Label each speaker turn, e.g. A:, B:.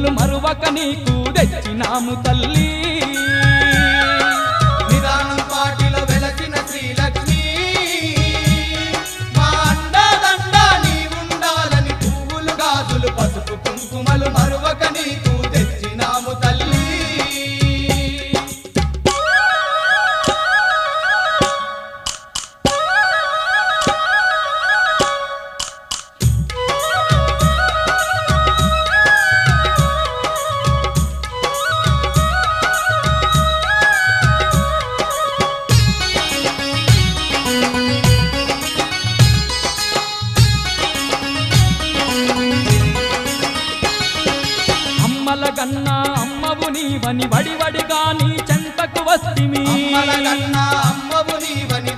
A: కుంకుమలు మరువక నీకు తెచ్చినాము తల్లి
B: నిదానం పాటిలో వెలసిన శ్రీలక్ష్మి మా అండదండ నీవుండాలని పువ్వులు గాజులు పసుపు కుంకుమలు మరువక నీకు తెచ్చినాము తల్లి
A: అమ్మలగన్నా అమ్మవు నీవని వడివడిగా నీ చెంతకు వస్తిమి
B: అమ్మలగన్నా అమ్మవు నీవని